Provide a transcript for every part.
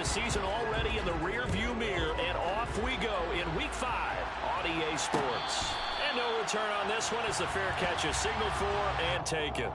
season already in the rearview mirror, and off we go in Week 5 on EA Sports. And no return on this one as the fair catch is signaled for and taken.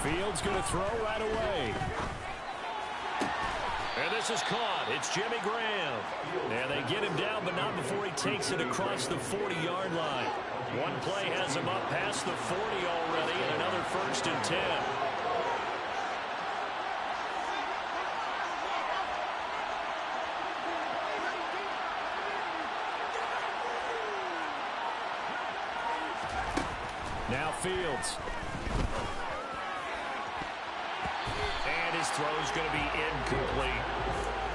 Fields going to throw right away. And this is caught. It's Jimmy Graham. And they get him down, but not before he takes it across the 40-yard line. One play has him up past the 40 already, and another 1st and 10. Now Fields. And his throw is going to be incomplete.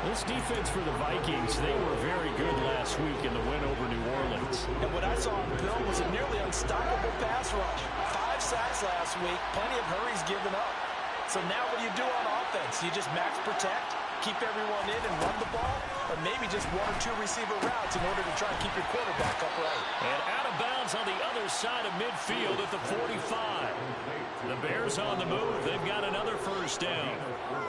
This defense for the Vikings, they were very good last week in the win over New Orleans. And what I saw on film was a nearly unstoppable pass rush. 5 sacks last week, plenty of hurries given up. So now what do you do on offense? You just max protect, keep everyone in and run the ball, or maybe just 1 or 2 receiver routes in order to try and keep your quarterback upright. And out of bounds on the other side of midfield at the 45. The Bears on the move. They've got another 1st down.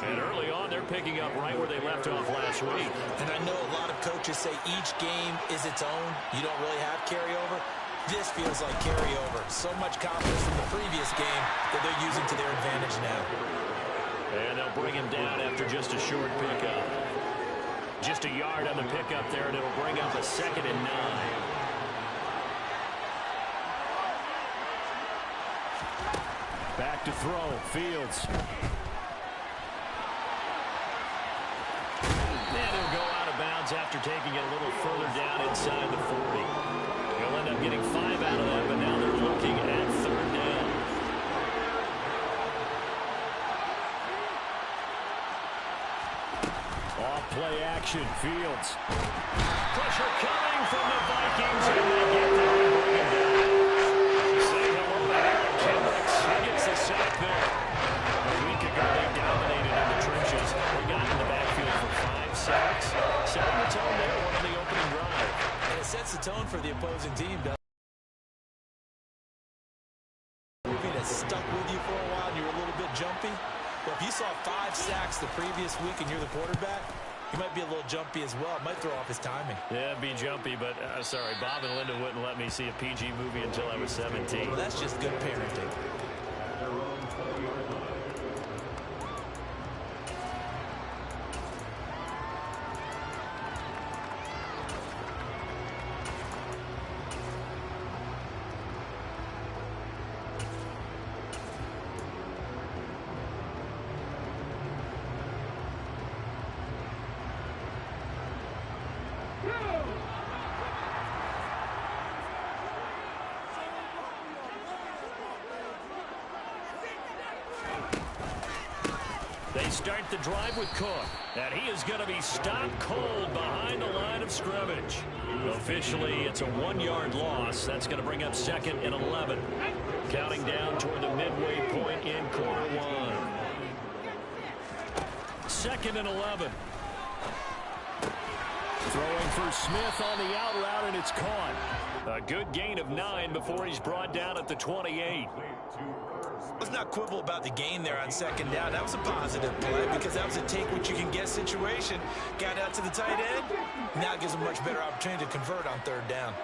And early on, they're picking up right where they left off last week. And I know a lot of coaches say each game is its own. You don't really have carryover. This feels like carryover. So much confidence from the previous game that they're using to their advantage now. And they'll bring him down after just a short pickup. Just a yard on the pickup there, and it'll bring up a 2nd and 9. Back to throw. Fields. And he'll go out of bounds after taking it a little further down inside the 40. He'll end up getting 5 out of that, but now they're looking at 3rd down. Off-play action. Fields. Pressure coming from the Vikings, and they get there and bring him down. Say hello to Aaron Kendricks. He gets the sack there. A week ago, they dominated in the trenches. They got in the backfield for 5 sacks. Setting the tone there, one on the opening drive. And it sets the tone for the opposing team, doesn't it? That's stuck with you for a while and you're a little bit jumpy. Well, if you saw 5 sacks the previous week and you're the quarterback, he might be a little jumpy as well. It might throw off his timing. Yeah, be jumpy, but sorry, Bob and Linda wouldn't let me see a PG movie until I was 17. Well, that's just good parenting. They start the drive with Cook, and he is going to be stopped cold behind the line of scrimmage. Officially, it's a 1-yard loss. That's going to bring up second and 11. Counting down toward the midway point in quarter one. Second and 11. Throwing for Smith on the out route, and it's caught. A good gain of 9 before he's brought down at the 28. Let's not quibble about the gain there on second down. That was a positive play because that was a take-what-you-can-get situation. Got out to the tight end. Now gives a much better opportunity to convert on third down.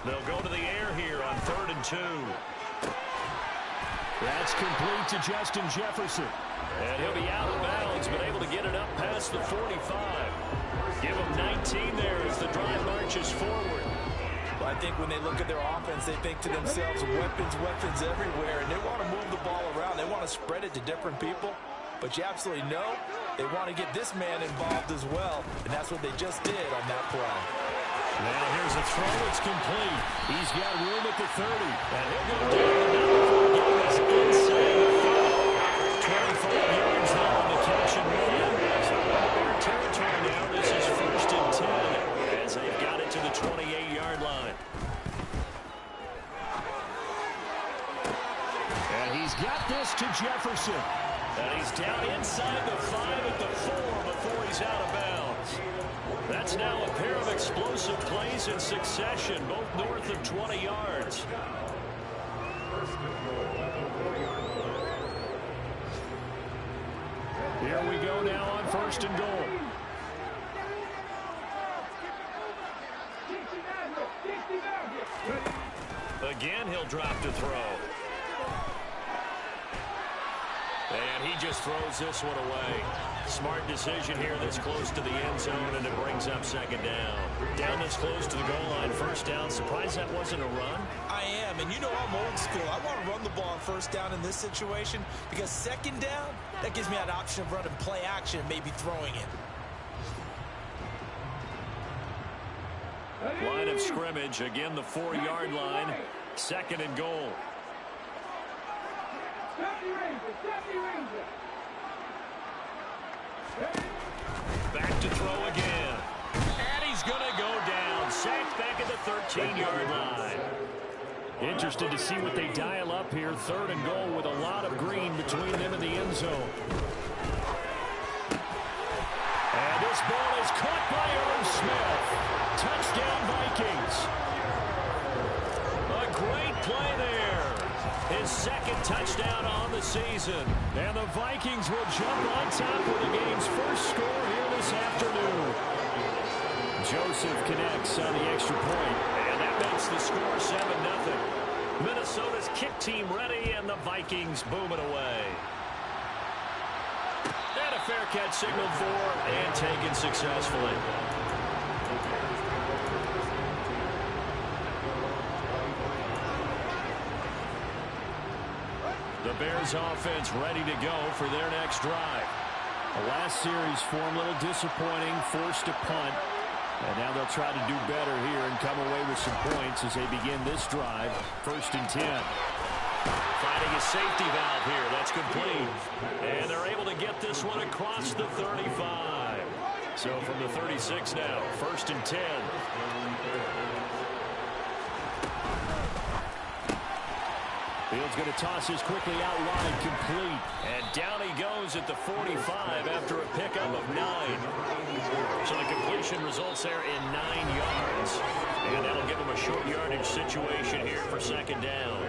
They'll go to the air here on 3rd and 2. That's complete to Justin Jefferson. And he'll be out of bounds, but able to get it up past the 45. Give him 19 there as the drive marches forward. Well, I think when they look at their offense, they think to themselves, weapons everywhere, and they want to move the ball around. They want to spread it to different people. But you absolutely know they want to get this man involved as well, and that's what they just did on that play. Now here's a throw. It's complete. He's got room at the 30. And he'll go down the middle for a gain inside the 30. 25 yards now on the catch and run. So Bear territory now. This is 1st and 10 as they've got it to the 28-yard line. And he's got this to Jefferson. And he's down inside the 5 at the 4 before he's out of bounds. That's now a pair of explosive plays in succession, both north of 20 yards. Here we go now on 1st and goal. Again, he'll drop to throw. And he just throws this one away. Smart decision here this close to the end zone, and it brings up 2nd down. Down this close to the goal line, 1st down. Surprised that wasn't a run? I am, and you know I'm old school. I want to run the ball on 1st down in this situation because 2nd down, that gives me an option of running play action and maybe throwing it. Line of scrimmage, again the 4-yard line. 2nd and goal. Back to throw again. And he's going to go down. Sacked back at the 13-yard line. Interested to see what they dial up here. 3rd and goal with a lot of green between them and the end zone. And this ball is caught by Irv Smith. Touchdown Vikings. A great play there. His 2nd touchdown on the season. And the Vikings will jump on top with the game's first score here this afternoon. Joseph connects on the extra point. And that makes the score 7-0. Minnesota's kick team ready, and the Vikings boom it away. And a fair catch signaled for and taken successfully. The Bears offense ready to go for their next drive. The last series for them a little disappointing, forced a punt. And now they'll try to do better here and come away with some points as they begin this drive. 1st and 10. Finding a safety valve here. That's complete. And they're able to get this one across the 35. So from the 36 now, 1st and 10. Fields going to toss this quickly out wide, complete. And down he goes at the 45 after a pickup of 9. So the completion results there in 9 yards. And that'll give him a short yardage situation here for 2nd down.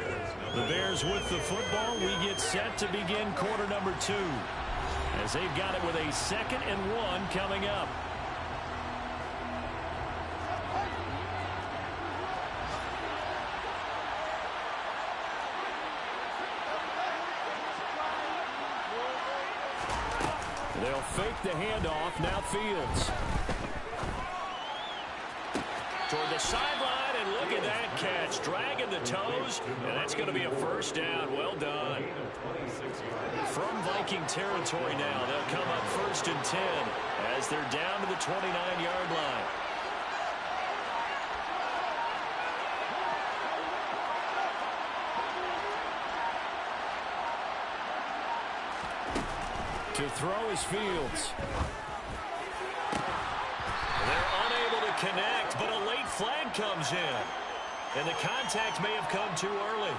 The Bears with the football. We get set to begin quarter number 2. As they've got it with a 2nd and 1 coming up. They'll fake the handoff. Now Fields. Toward the sideline, and look at that catch. Dragging the toes, and that's going to be a first down. Well done. From Viking territory now, they'll come up 1st and 10 as they're down to the 29-yard line. To throw is Fields. They're unable to connect, but a late flag comes in. And the contact may have come too early.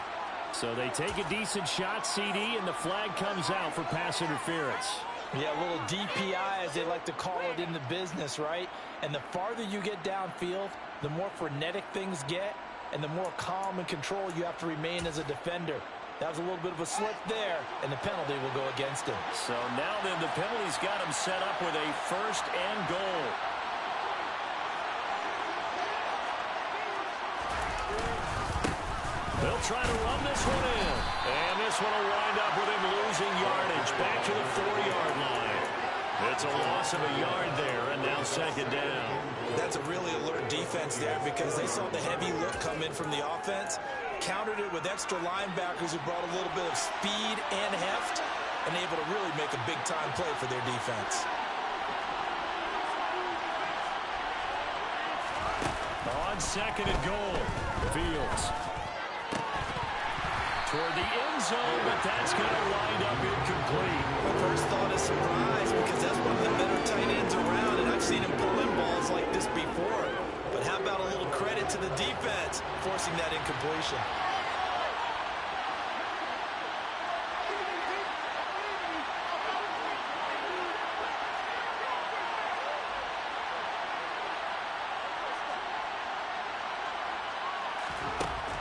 So they take a decent shot, CD, and the flag comes out for pass interference. Yeah, a little DPI, as they like to call it in the business, right? And the farther you get downfield, the more frenetic things get, and the more calm and control you have to remain as a defender. That was a little bit of a slip there, and the penalty will go against him. So now then, the penalty's got him set up with a 1st and goal. They'll try to run this one in. And this one will wind up with him losing yardage back to the 4-yard line. It's a loss of a yard there, and now 2nd down. That's a really alert defense there because they saw the heavy look come in from the offense, countered it with extra linebackers who brought a little bit of speed and heft, and able to really make a big-time play for their defense. On 2nd and goal, Fields. Toward the end zone, but that's going to wind up incomplete. My first thought is surprise because that's one of the better tight ends around, and I've seen him pull in balls like this before. But how about a little credit to the defense forcing that incompletion?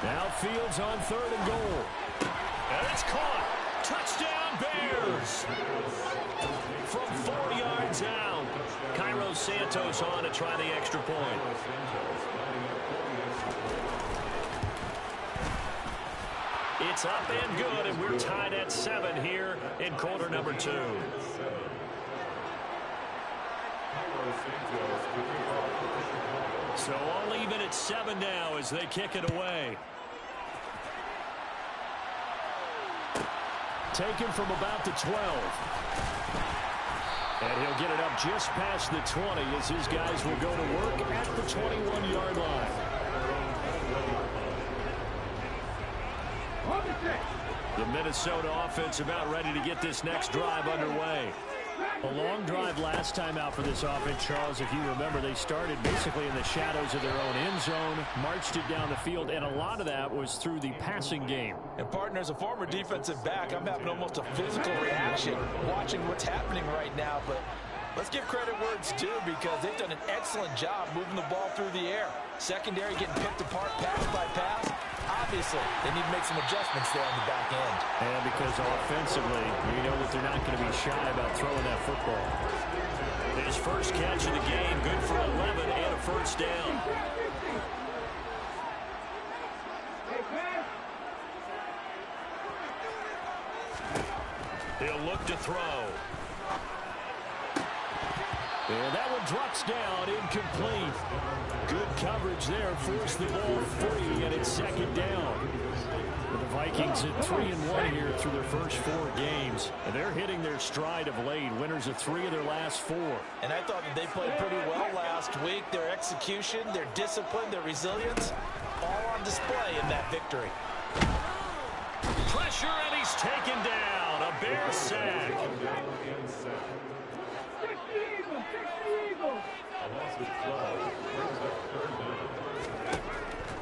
Now Fields on 3rd and goal. And it's caught. Touchdown, Bears. From 4 yards out. Cairo Santos on to try the extra point. It's up and good, and we're tied at 7 here in quarter number 2. So all even at 7 now as they kick it away. Taken from about the 12. And he'll get it up just past the 20 as his guys will go to work at the 21-yard line. The Minnesota offense about ready to get this next drive underway. A long drive last time out for this offense, Charles. If you remember, they started basically in the shadows of their own end zone, marched it down the field, and a lot of that was through the passing game. And, partner, as a former defensive back, I'm having almost a physical reaction watching what's happening right now. But let's give credit where it's due because they've done an excellent job moving the ball through the air. Secondary getting picked apart pass by pass. Obviously, they need to make some adjustments there on the back end. And because offensively, you know that they're not going to be shy about throwing that football. His first catch of the game, good for 11 and a 1st down. He'll look to throw. And that one drops down, incomplete. Good coverage there, forced the ball free, and it's 2nd down. The Vikings at 3-1 here through their first 4 games. And they're hitting their stride of late, winners of 3 of their last 4. And I thought that they played pretty well last week. Their execution, their discipline, their resilience, all on display in that victory. Pressure, and he's taken down. A Bear sack.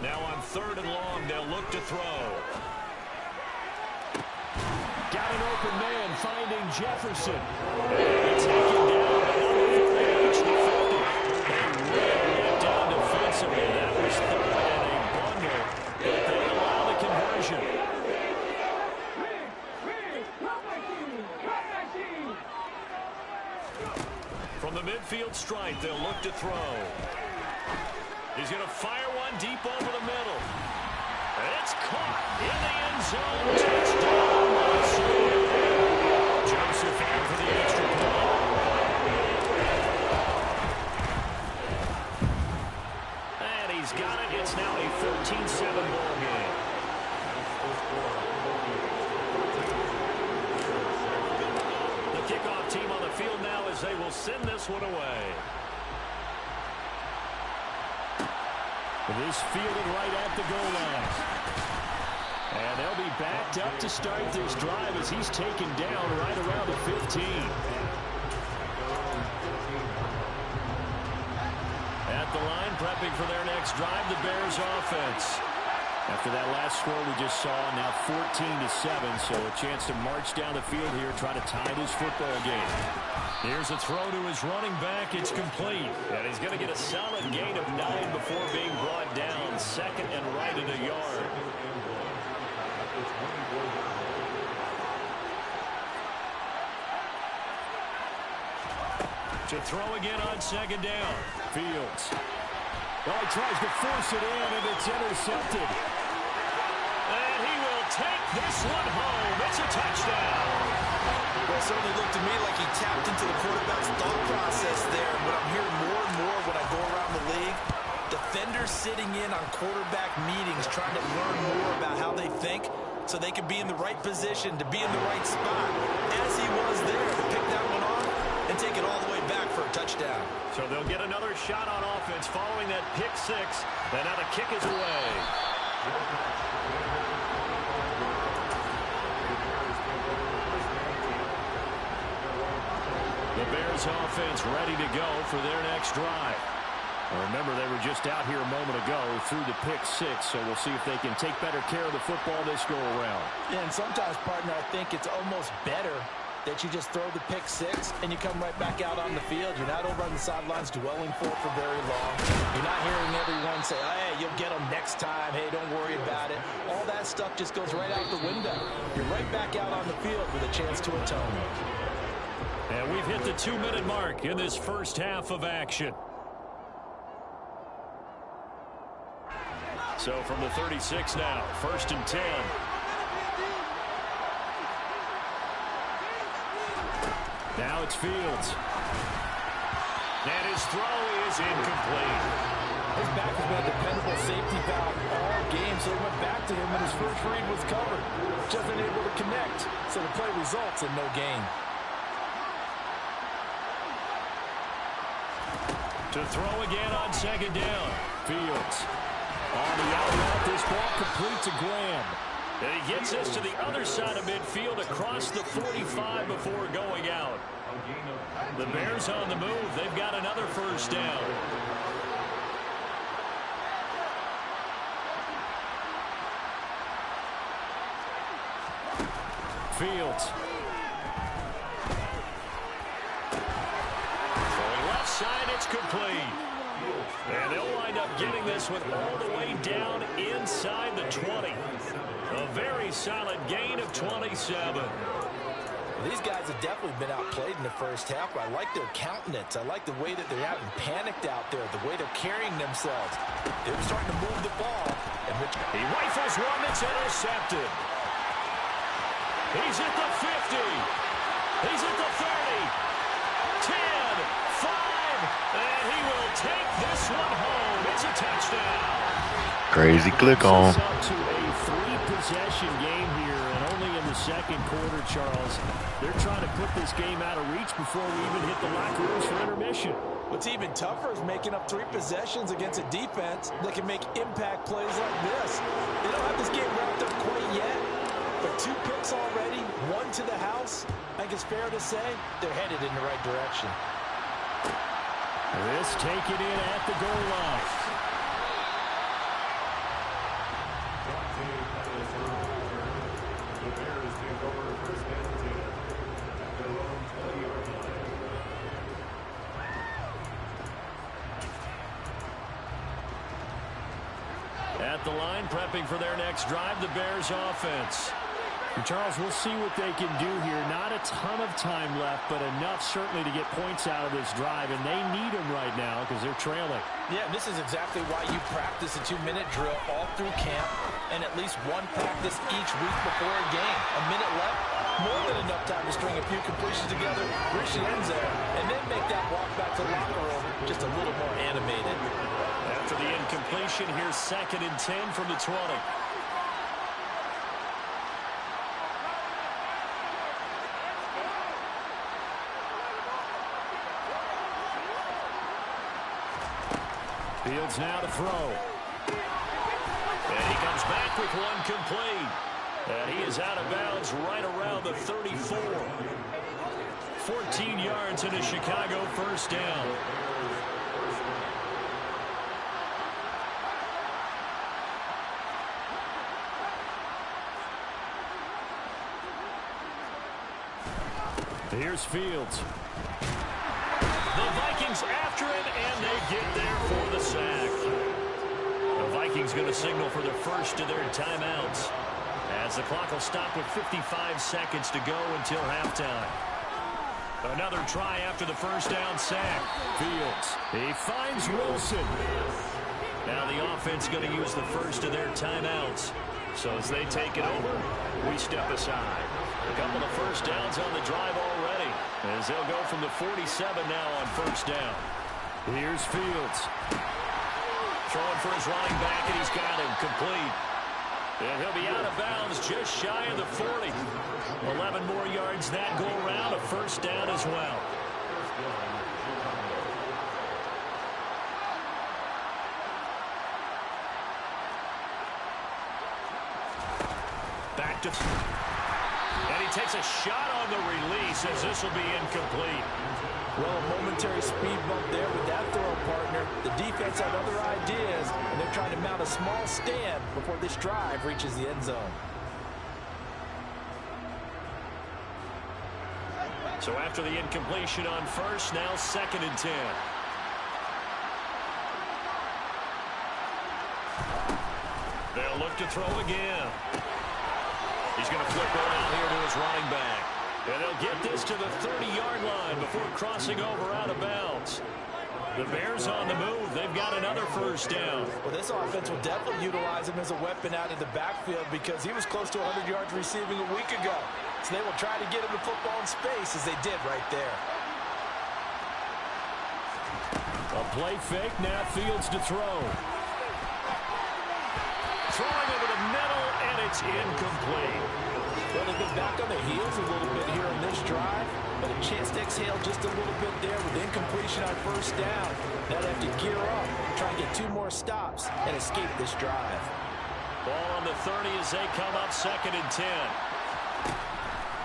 Now on 3rd and long, they'll look to throw. Got an open man, finding Jefferson. Taken down before they reach the 50. They really let down defensively. That was 3rd and a bundle, but they allow the conversion. From the midfield stripe, they'll look to throw. He's going to fire one deep over the middle. It's caught in the end zone. Touchdown, Joseph in for the extra point. And he's 14-7 ball game. The kickoff team on the field now as they will send this one away. This fielded right at the goal line. And they'll be backed up to start this drive as he's taken down right around the 15. At the line, prepping for their next drive, the Bears offense. After that last score we just saw, now 14-7, so a chance to march down the field here, try to tie this football game. Here's a throw to his running back. It's complete. And he's going to get a solid gain of 9 before being brought down. Second and right at a yard. To throw again on second down. Fields. Well, he tries to force it in, and it's intercepted. And he will take this one home. It's a touchdown. Well, it certainly looked to me like he tapped into the quarterback's thought process there, but I'm hearing more and more when I go around the league. Defenders sitting in on quarterback meetings trying to learn more about how they think so they can be in the right position, to be in the right spot, as he was there to pick that one off and take it all the way back for a touchdown. So they'll get another shot on offense following that pick six, and now the kick is away. The Bears offense ready to go for their next drive. Remember, they were just out here a moment ago through the pick six, so we'll see if they can take better care of the football this go-around. Yeah, and sometimes, partner, I think it's almost better that you just throw the pick six and you come right back out on the field. You're not over on the sidelines dwelling for it for very long. You're not hearing everyone say, hey, you'll get them next time. Hey, don't worry about it. All that stuff just goes right out the window. You're right back out on the field with a chance to atone. And we've hit the 2-minute mark in this first half of action. So from the 36 now, 1st and 10. Now it's Fields. And his throw is incomplete. His back has been a dependable safety valve all game, so he went back to him when his first read was covered. Just unable to connect, so the play results in no gain. To throw again on second down. Fields. On the out route, this ball completes a Graham. And he gets this to the other side of midfield across the 45 before going out. The Bears on the move. They've got another first down. Fields. Going left side, it's complete. And they'll wind up getting this one all the way down inside the 20. A very solid gain of 27. These guys have definitely been outplayed in the first half, but I like their countenance. I like the way that they're out and panicked out there, the way they're carrying themselves. They were starting to move the ball. And he rifles one that's intercepted. He's at the 50. He's at the 30. 10, 5, and he will take this one home. It's a touchdown. Crazy click on. Up to a 3-possession game here, and only in the second quarter, Charles. They're trying to put this game out of reach before we even hit the locker rooms for intermission. What's even tougher is making up 3 possessions against a defense that can make impact plays like this. They don't have this game wrapped up quite yet, but 2 picks already, 1 to the house. I think it's fair to say they're headed in the right direction. This taken in at the goal line. At the line, prepping for their next drive, the Bears offense. And Charles, we'll see what they can do here. Not a ton of time left, but enough certainly to get points out of this drive, and they need them right now because they're trailing. Yeah, this is exactly why you practice a 2-minute drill all through camp and at least one practice each week before a game. A minute left, more than enough time to string a few completions together, reach the end zone, and then make that walk back to the locker room just a little more animated. After the incompletion, here's 2nd and 10 from the 20. Fields now to throw. And he comes back with one complete. And he is out of bounds right around the 34. 14 yards and a Chicago first down. Here's Fields. The Vikings after him, and they get there for the sack. The Vikings going to signal for the first of their timeouts, as the clock will stop with 55 seconds to go until halftime. Another try after the first down sack. Fields. He finds Wilson. Now the offense going to use the first of their timeouts. So as they take it over, we step aside. A couple of first downs on the drive already, as they'll go from the 47 now on first down. Here's Fields. Throwing for his running back, and he's got him complete. And he'll be out of bounds just shy of the 40. 11 more yards that go around, a first down as well. Back to... And he takes a shot on the release, as this will be incomplete. Well, a momentary speed bump there with that throw, partner. The defense had other ideas, and they're trying to mount a small stand before this drive reaches the end zone. So after the incompletion on first, now 2nd and 10. They'll look to throw again. He's going to flip one out here to his running back. And they'll get this to the 30-yard line before crossing over out of bounds. The Bears on the move. They've got another first down. Well, this offense will definitely utilize him as a weapon out of the backfield because he was close to 100 yards receiving a week ago. So they will try to get him the football in space, as they did right there. A play fake. Now Fields to throw. Throwing over the middle, and it's incomplete. Well, they've been back on their heels a little bit here on this drive, but a chance to exhale just a little bit there with incompletion on first down. Now they have to gear up, try and get 2 more stops, and escape this drive. Ball on the 30 as they come up 2nd and 10.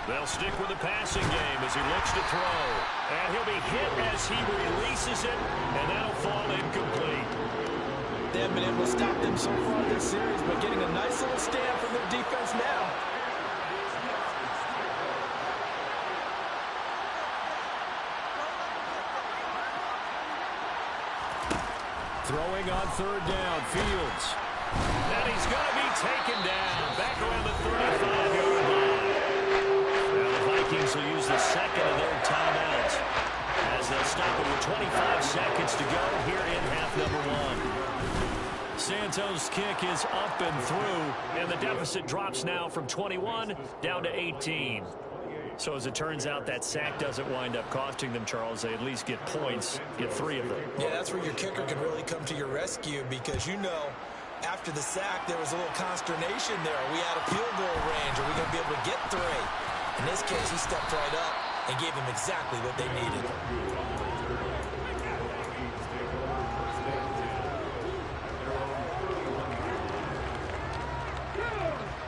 They'll stick with the passing game as he looks to throw. And he'll be hit as he releases it, and that'll fall incomplete. They haven't been able to stop them so far this series, but getting a nice little stand from their defense now. Throwing on 3rd down, Fields. And he's going to be taken down back around the 35-yard line. Now the Vikings will use the 2nd of their timeouts, as they'll stop it with 25 seconds to go here in half number 1. Santos' kick is up and through, and the deficit drops now from 21 down to 18. So as it turns out, that sack doesn't wind up costing them, Charles. They at least get points, get 3 of them. Yeah, that's where your kicker can really come to your rescue, because you know after the sack there was a little consternation there. Are we out of field goal range? Are we going to be able to get 3? In this case, he stepped right up and gave them exactly what they needed.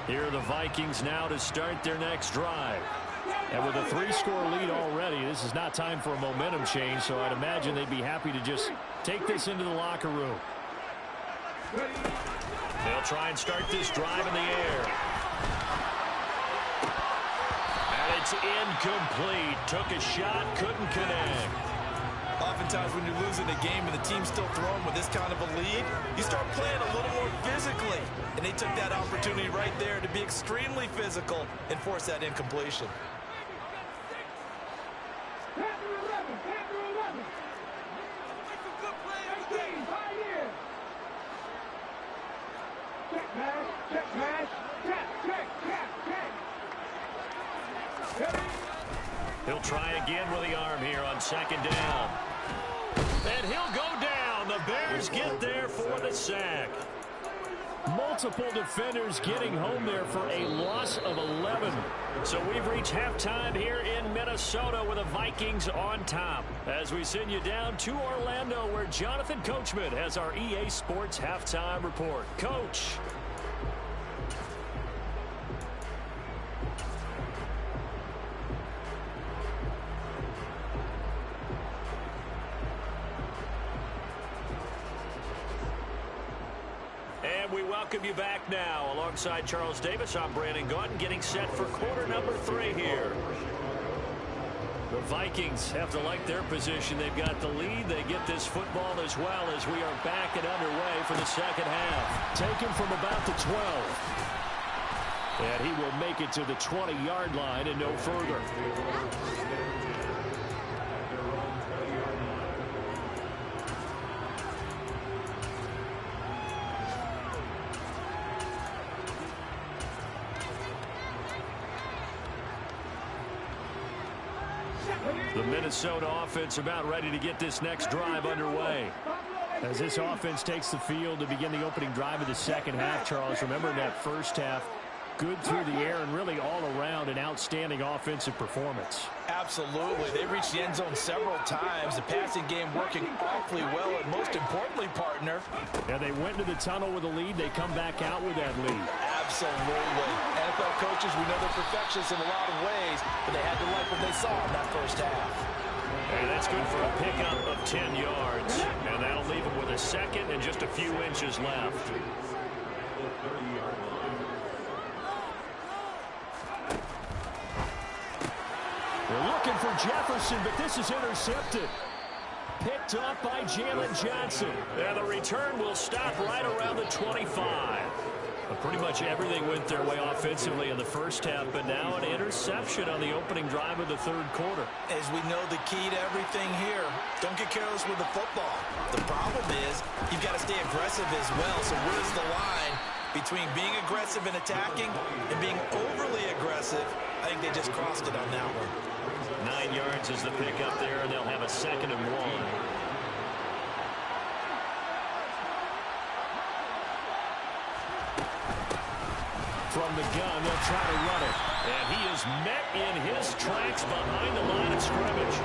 Here are the Vikings now to start their next drive. And with a 3-score lead already, this is not time for a momentum change, so I'd imagine they'd be happy to just take this into the locker room. They'll try and start this drive in the air. And it's incomplete. Took a shot, couldn't connect. Oftentimes when you're losing a game and the team's still throwing with this kind of a lead, you start playing a little more physically. And they took that opportunity right there to be extremely physical and force that incompletion. He'll try again with the arm here on 2nd down. And he'll go down And the Bears get there for the sack. Multiple defenders getting home there for a loss of 11. So we've reached halftime here in Minnesota with the Vikings on top. As we send you down to Orlando, where Jonathan Coachman has our EA Sports halftime report. Coach. We welcome you back now. Alongside Charles Davis, I'm Brandon Gaudin, getting set for quarter number 3 here. The Vikings have to like their position. They've got the lead. They get this football as well as we are back and underway for the second half. Taken from about the 12. And he will make it to the 20-yard line and no further. The Minnesota offense about ready to get this next drive underway. As this offense takes the field to begin the opening drive of the second half, Charles, remember in that first half, good through the air and really all around an outstanding offensive performance. Absolutely. They reached the end zone several times. The passing game working awfully well, and most importantly, partner. Yeah, they went to the tunnel with a lead. They come back out with that lead. Absolutely. NFL coaches, we know they're perfectionists in a lot of ways, but they had to like what they saw in that first half. And that's good for a pickup of 10 yards. And that'll leave them with a second and just a few inches left. They're looking for Jefferson, but this is intercepted. Picked up by Jalen Johnson. And the return will stop right around the 25. Pretty much everything went their way offensively in the first half, but now an interception on the opening drive of the third quarter. As we know, the key to everything here, don't get careless with the football. The problem is you've got to stay aggressive as well. So where's the line between being aggressive and attacking and being overly aggressive? I think they just crossed it on that one. 9 yards is the pickup there, and they'll have a 2nd and 1. From the gun, they'll try to run it. And he is met in his tracks behind the line of scrimmage.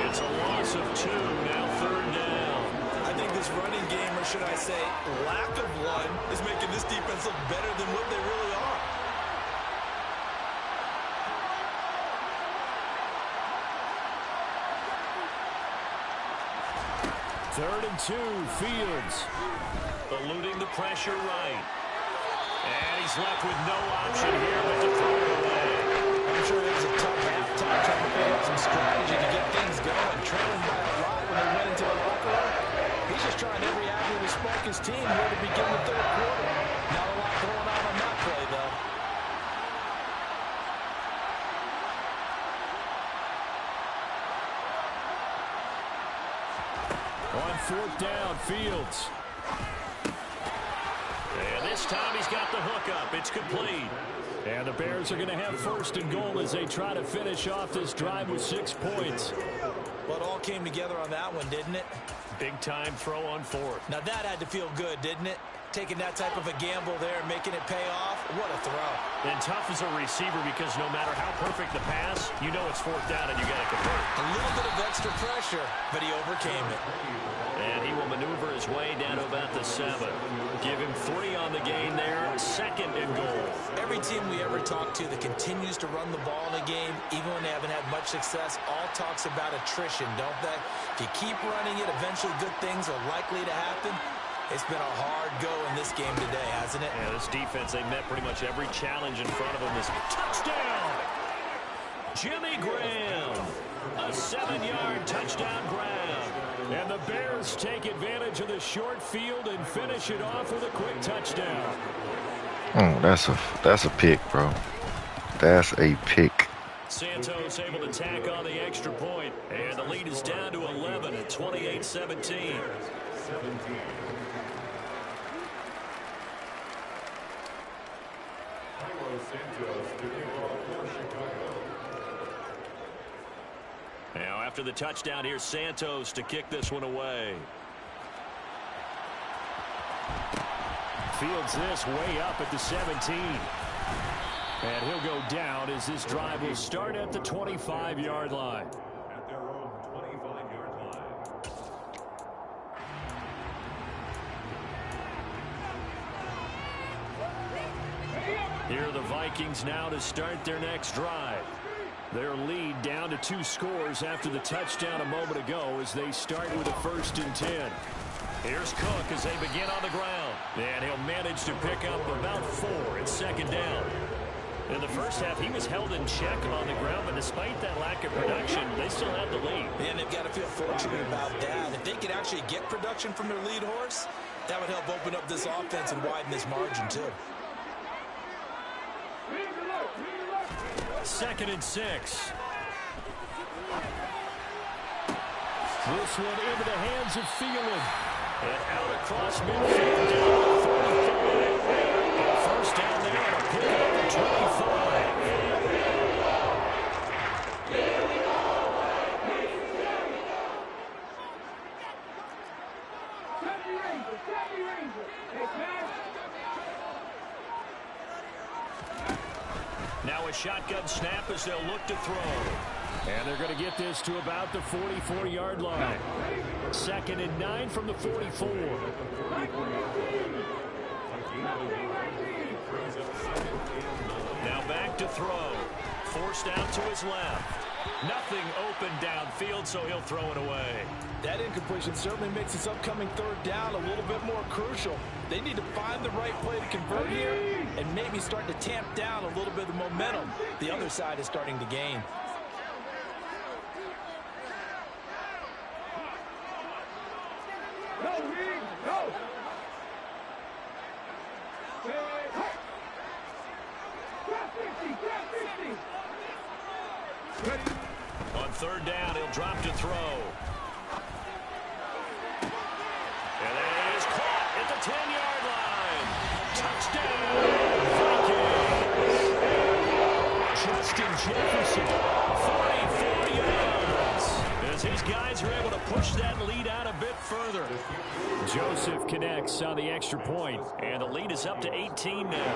It's a loss of 2, now 3rd down. I think this running game, or should I say lack of one, is making this defense look better than what they really are. Third and 2, Fields. Eluding the pressure right. And he's left with no option here but to throw it away. I'm sure it was a tough halftime trying to figure out some strategy to get things going. Trailing by a lot when they went into the locker room. He's just trying every avenue to spark his team here to begin the third quarter. Not a lot going on that play, though. On 4th down, Fields. And this time he's got the hookup. It's complete. And the Bears are going to have 1st and goal as they try to finish off this drive with 6 points. Well, it all came together on that one, didn't it? Big-time throw on 4th. Now that had to feel good, didn't it? Taking that type of a gamble there, making it pay off. What a throw. And tough as a receiver because no matter how perfect the pass, you know it's 4th down and you got to convert. A little bit of extra pressure, but he overcame it. And he will maneuver his way down to about the 7. Give him 3 on the gain there. 2nd and goal. Every team we ever talk to that continues to run the ball in a game, even when they haven't had much success, all talks about attrition, don't they? If you keep running it, eventually good things are likely to happen. It's been a hard go in this game today, hasn't it? Yeah, this defense, they met pretty much every challenge in front of them. This touchdown! Jimmy Graham, a 7-yard touchdown grab. And the Bears take advantage of the short field and finish it off with a quick touchdown. Oh, that's a pick, bro. That's a pick. Santos able to tack on the extra point. And the lead is down to 11 at 28-17. Now after the touchdown, here's Santos to kick this one away. Fields this way up at the 17. And he'll go down as this drive will start at the 25-yard line. At their own 25-yard line. Here are the Vikings now to start their next drive. Their lead down to 2 scores after the touchdown a moment ago as they start with a 1st and 10. Here's Cook as they begin on the ground. And he'll manage to pick up about 4 at 2nd down. In the first half, he was held in check on the ground, but despite that lack of production, they still have the lead. And they've got to feel fortunate about that. If they could actually get production from their lead horse, that would help open up this offense and widen this margin too. 2nd and 6. This one into the hands of Thielen. And out across midfield down to the 45. And 1st down there on a pick at the 25. Now a shotgun snap as they'll look to throw. And they're going to get this to about the 44-yard line. 2nd and 9 from the 44. Now back to throw. Forced out to his left. Nothing open downfield, so he'll throw it away. That incompletion certainly makes this upcoming 3rd down a little bit more crucial. They need to find the right play to convert here and maybe start to tamp down a little bit of the momentum the other side is starting to gain. On 3rd down, he'll drop to throw. And that is caught at the 10-yard line. Touchdown, Vikings. Justin Jefferson, 44 yards. As these guys are able to push that lead out a bit further. Joseph connects on the extra point, and the lead is up to 18 now.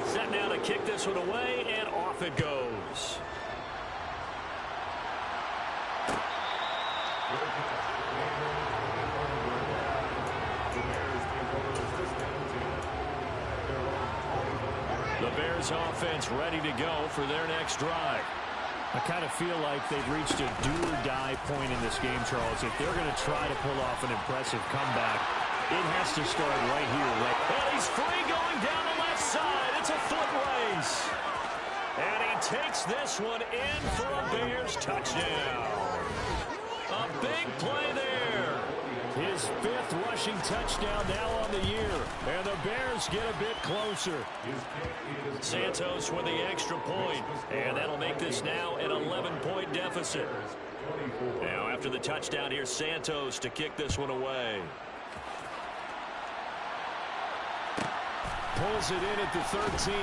Set now to kick this one away, and off it goes. The Bears offense ready to go for their next drive. I kind of feel like they've reached a do-or-die point in this game, Charles. If they're going to try to pull off an impressive comeback, it has to start right here. And he's free going down the left side. It's a foot race. And he takes this one in for a Bears touchdown. A big play there. His 5th rushing touchdown now on the year. And the Bears get a bit closer. Santos with the extra point. And that'll make this now an 11-point deficit. Now after the touchdown, here's Santos to kick this one away. Pulls it in at the 13.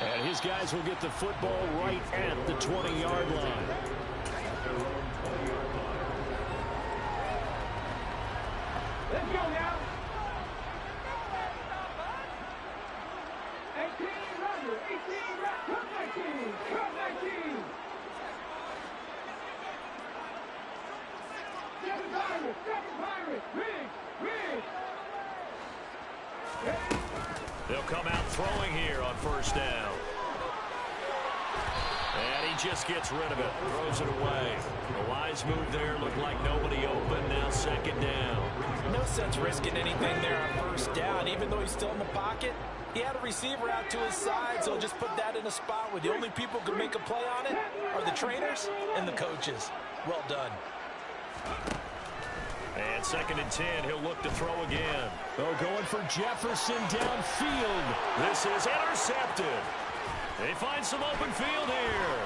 And his guys will get the football right at the 20-yard line. Let's go now. 18 runner, 18 rep, come 19, come 19. 7 Pirates, Riggs. They'll come out throwing here on 1st down. And he just gets rid of it, throws it away. A wise move there, looked like nobody open, now 2nd down. No sense risking anything there on 1st down. Even though he's still in the pocket, he had a receiver out to his side, so just put that in a spot where the only people who can make a play on it are the trainers and the coaches. Well done. And 2nd and 10, he'll look to throw again. Oh, going for Jefferson downfield. This is intercepted. They find some open field here.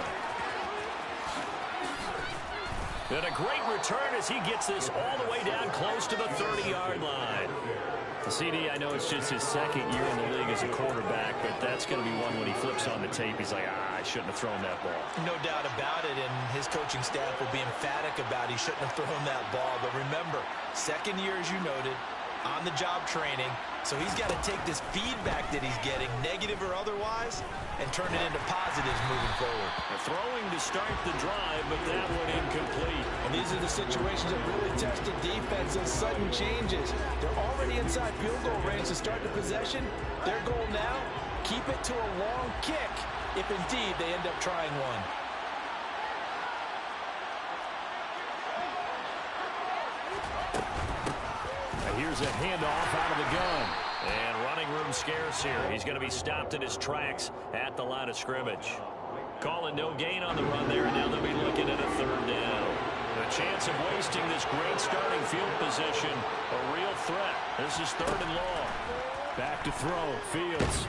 And a great return as he gets this all the way down close to the 30-yard line. CD, I know it's just his second year in the league as a quarterback, but that's going to be one when he flips on the tape. He's like, I shouldn't have thrown that ball. No doubt about it, and his coaching staff will be emphatic about he shouldn't have thrown that ball. But remember, second year, as you noted, on-the-job training, so he's got to take this feedback that he's getting, negative or otherwise, and turn it into positives moving forward. Throwing to start the drive, but that one incomplete. And these are the situations that really test the defense, those sudden changes. They're already inside field goal range to start the possession. Their goal now, keep it to a long kick, if indeed they end up trying one. Here's a handoff out of the gun. And running room scarce here. He's going to be stopped in his tracks at the line of scrimmage. Calling no gain on the run there, and now they'll be looking at a third down. The chance of wasting this great starting field position, a real threat. This is third and long. Back to throw, Fields.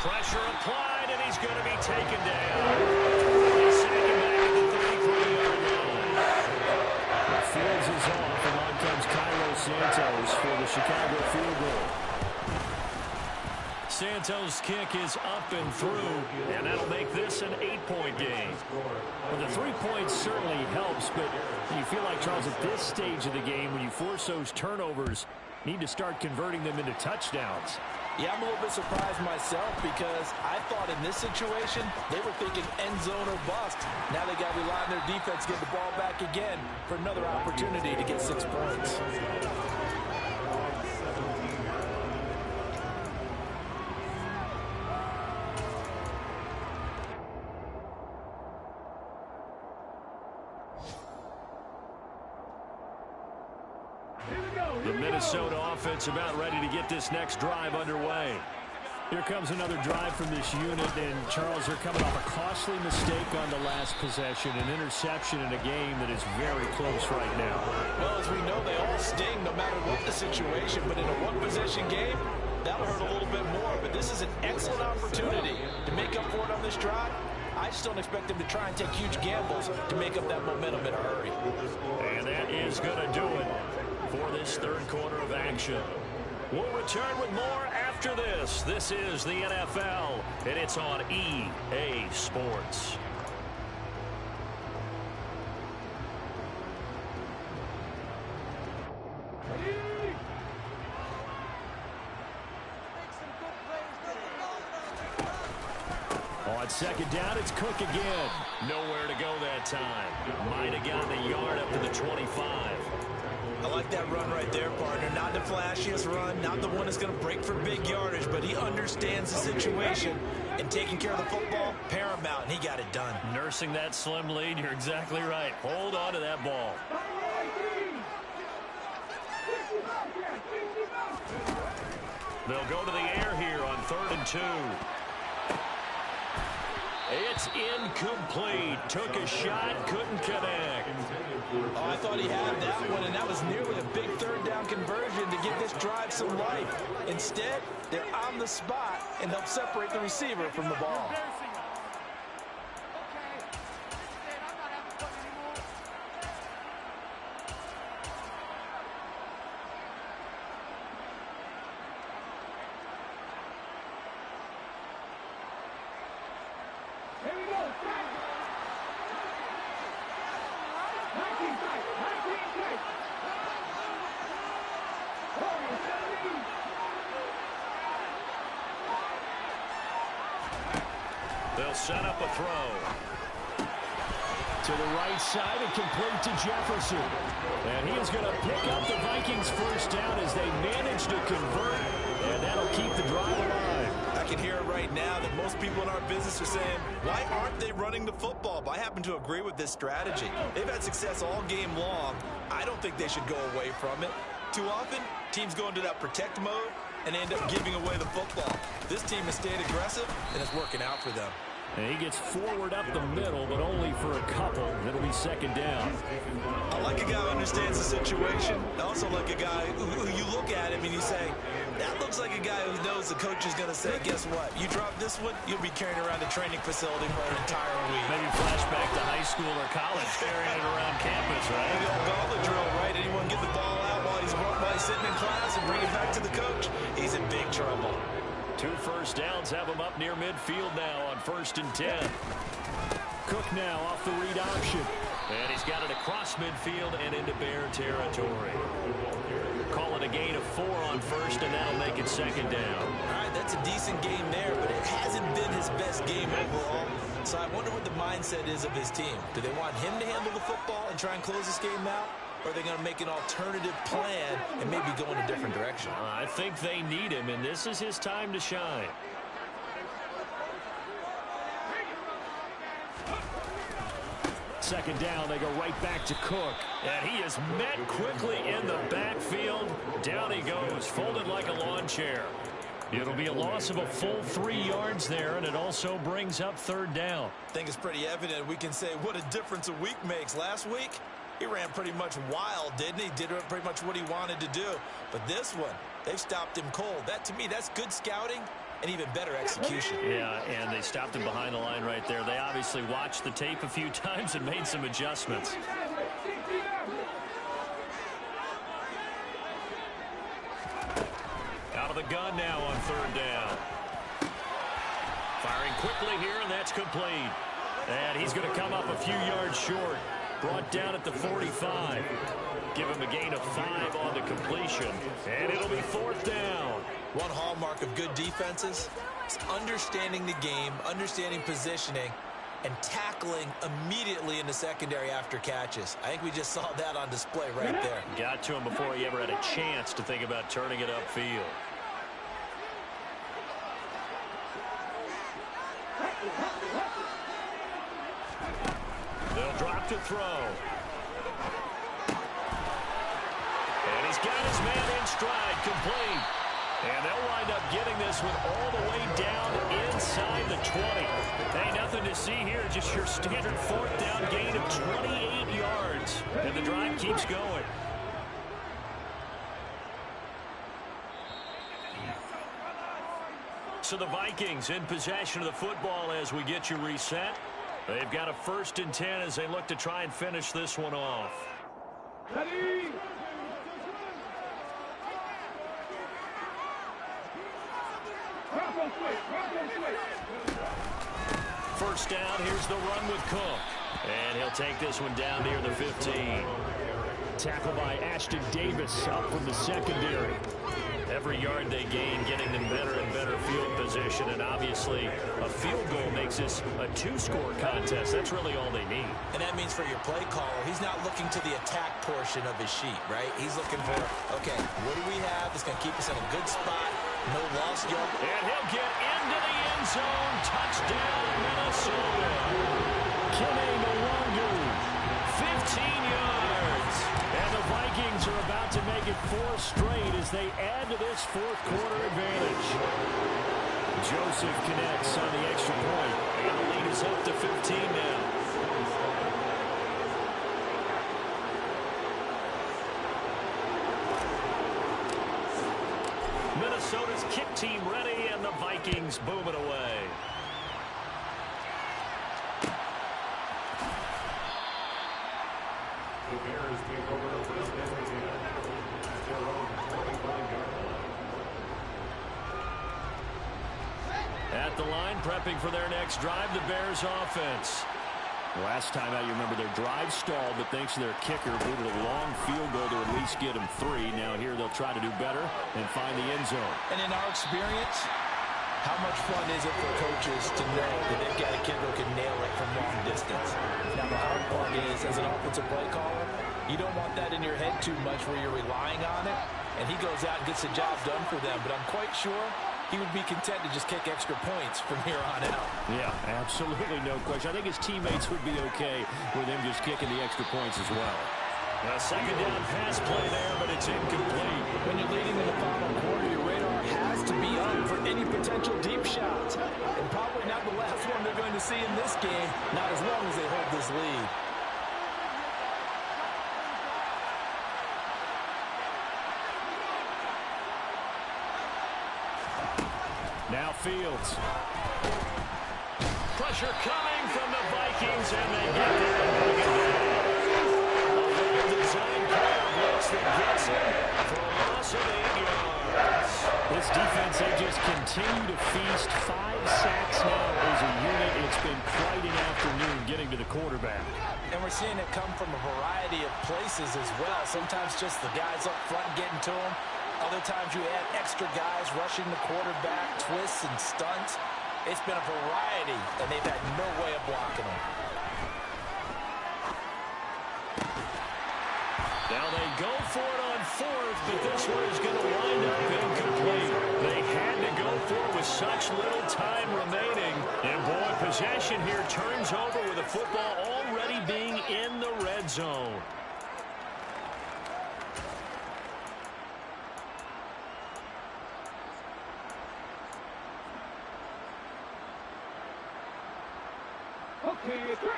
Pressure applied, and he's going to be taken down. He's taken back at the 33-yard line. Fields is off, and on comes Cairo Santos for the Chicago field goal. Santos' kick is up and through, and that'll make this an 8-point game. Well, the 3 points certainly helps, but you feel like, Charles, at this stage of the game, when you force those turnovers, need to start converting them into touchdowns. Yeah, I'm a little bit surprised myself because I thought in this situation they were thinking end zone or bust. Now they got to rely on their defense to get the ball back again for another opportunity to get 6 points. The Minnesota offense about ready to get this next drive underway. Here comes another drive from this unit, and Charles, are coming off a costly mistake on the last possession, an interception in a game that is very close right now. Well, as we know, they all sting no matter what the situation, but in a one-possession game, that'll hurt a little bit more. But this is an excellent opportunity to make up for it on this drive. I just don't expect them to try and take huge gambles to make up that momentum in a hurry. And that is going to do it for this third quarter of action. We'll return with more after this. This is the NFL, and it's on EA Sports. On second down, it's Cook again. Nowhere to go that time. Might have gotten a yard up to the 25. I like that run right there, partner. Not the flashiest run, not the one that's going to break for big yardage, but he understands the situation, and taking care of the football, paramount, and he got it done. Nursing that slim lead, you're exactly right. Hold on to that ball. They'll go to the air here on 3rd and 2. It's incomplete. Took a shot, couldn't connect. Oh, I thought he had that one, and that was nearly a big third down conversion to give this drive some life. Instead, they're on the spot and help separate the receiver from the ball. Here we go. 19 strike. 19 strike. They'll set up a throw. To the right side and complete to Jefferson. And he is going to pick up the Vikings first down as they manage to convert. And that'll keep the drive alive. I can hear it right now that most people in our business are saying, why aren't they running the football? But I happen to agree with this strategy. They've had success all game long. I don't think they should go away from it. Too often, teams go into that protect mode and end up giving away the football. This team has stayed aggressive, and it's working out for them. And he gets forward up the middle, but only for a couple. It'll be second down. I like a guy who understands the situation. I also like a guy who you look at him and you say, That looks like a guy who knows the coach is going to say, guess what? You drop this one, you'll be carrying around a training facility for an entire week. Maybe flashback to high school or college, carrying it around campus, right? The old gauntlet drill, right? Anyone get the ball out while he's sitting in class and bring it back to the coach? He's in big trouble. 2 first downs have him up near midfield now on 1st and 10. Cook now off the read option. And he's got it across midfield and into Bear territory. Call it a gain of 4 on 1st, and that'll make it 2nd down. All right, that's a decent game there, but it hasn't been his best game overall. So I wonder what the mindset is of his team. Do they want him to handle the football and try and close this game out? Or are they going to make an alternative plan and maybe go in a different direction? I think they need him, and this is his time to shine. Second down, they go right back to Cook. And he is met quickly in the backfield. Down he goes, folded like a lawn chair. It'll be a loss of a full 3 yards there, and it also brings up 3rd down. I think it's pretty evident. We can say what a difference a week makes. Last week, he ran pretty much wild, didn't he? Did pretty much what he wanted to do. But this one, they've stopped him cold. That, to me, that's good scouting and even better execution. Yeah, and they stopped him behind the line right there. They obviously watched the tape a few times and made some adjustments. Out of the gun now on 3rd down. Firing quickly here, and that's complete. And he's going to come up a few yards short. Brought down at the 45. Give him a gain of 5 on the completion. And it'll be 4th down. One hallmark of good defenses is understanding the game, understanding positioning, and tackling immediately in the secondary after catches. I think we just saw that on display right there. Got to him before he ever had a chance to think about turning it upfield. They'll drop to throw. And he's got his man in stride, complete. And they'll wind up getting this one all the way down inside the 20. Hey, nothing to see here, just your standard 4th down gain of 28 yards. And the drive keeps going. So the Vikings in possession of the football as we get you reset. They've got a 1st and 10 as they look to try and finish this one off. Ready? First down, here's the run with Cook. And he'll take this one down near the 15. Tackle by Ashton Davis up from the secondary. Every yard they gain, getting them better and better field position. And obviously, a field goal makes this a 2-score contest. That's really all they need. And that means for your play caller, he's not looking to the attack portion of his sheet, right? He's looking for, okay, what do we have that's going to keep us in a good spot? No lost yard. And he'll get into the end zone. Touchdown, Minnesota. Kene Nwangwu, 15 yards. And the Vikings are about to make it 4 straight as they add to this 4th quarter advantage. Joseph connects on the extra point, and the lead is up to 15 now. Minnesota's kick team ready, and the Vikings boom it away. The Bears take over the 1st and 10 at their own 25-yard line. At the line, prepping for their next drive, the Bears offense. Last time out, you remember their drive stalled, but thanks to their kicker, booted a long field goal to at least get them 3. Now here they'll try to do better and find the end zone. And in our experience, how much fun is it for coaches to know that they've got a kicker who can nail it from long distance? Now, the hard part is, as an offensive play caller, you don't want that in your head too much where you're relying on it, and he goes out and gets the job done for them. But I'm quite sure he would be content to just kick extra points from here on out. Yeah, absolutely no question. I think his teammates would be okay with him just kicking the extra points as well. A second down pass play there, but it's incomplete. When you're leading in the final quarter, your radar has to be up for any potential deep shots. And probably not the last one they're going to see in this game, not as long as they hold this lead. Fields. Pressure coming from the Vikings, and they get there and bring it down. A well-designed counter blitz that gets him for a loss of 8 yards. This defense, they just continue to feast. 5 sacks now as a unit. It's been quite an afternoon getting to the quarterback. And we're seeing it come from a variety of places as well. Sometimes just the guys up front getting to him. Other times you add extra guys rushing the quarterback, twists and stunts. It's been a variety, and they've had no way of blocking him. Now they go for it on 4th, but this one is going to wind up incomplete. They had to go for it with such little time remaining. And boy, possession here turns over with the football already being in the red zone.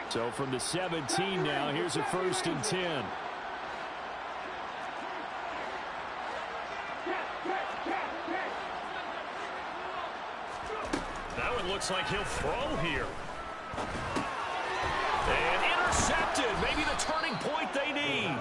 So from the 17 now, here's a 1st and 10. That one looks like he'll throw here. And intercepted. Maybe the turning point they need.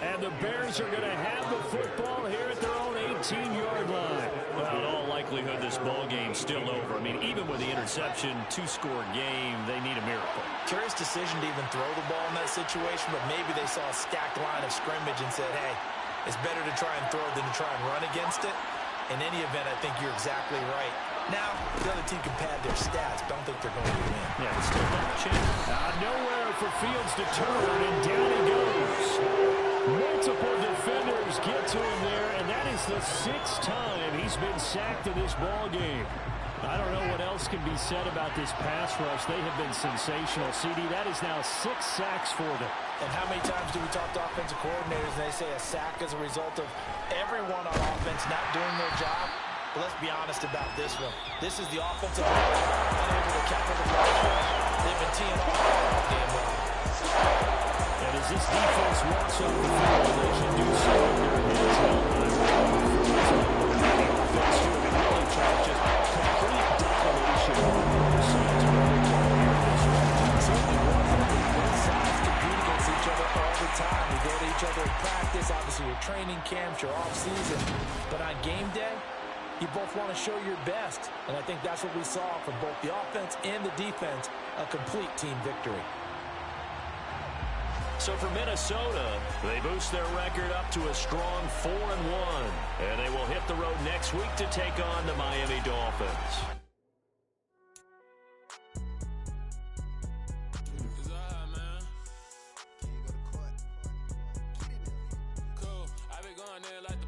And the Bears are going to have the football here at their own 18-yard line. Well, in all likelihood, this ball game's still over. I mean, even with the interception, 2-score game, they need a miracle. Curious decision to even throw the ball in that situation, but maybe they saw a stacked line of scrimmage and said, hey, it's better to try and throw than to try and run against it. In any event, I think you're exactly right. Now, the other team can pad their stats. Don't think they're going to win. Yeah, it's still not a chance. Nowhere for Fields to turn, and down he goes. Multiple defenders get to him there, and that is the 6th time he's been sacked in this ball game. I don't know what else can be said about this pass rush. They have been sensational. CD, that is now 6 sacks for them. And how many times do we talk to offensive coordinators and they say a sack is a result of everyone on offense not doing their job? But let's be honest about this one. This is the offensive line unable to counter the pressure. They've been teeing off all game long. And as this defense walks off the field, they should do so with their hands held high. The offense doing a really try just complete domination of the sides of the Certainly both sides compete against each other all the time. You go to each other in practice, obviously your training camps, your off-season. But on game day, you both want to show your best. And I think that's what we saw from both the offense and the defense, a complete team victory. So for Minnesota, they boost their record up to a strong 4-1. And they will hit the road next week to take on the Miami Dolphins. I've been going there like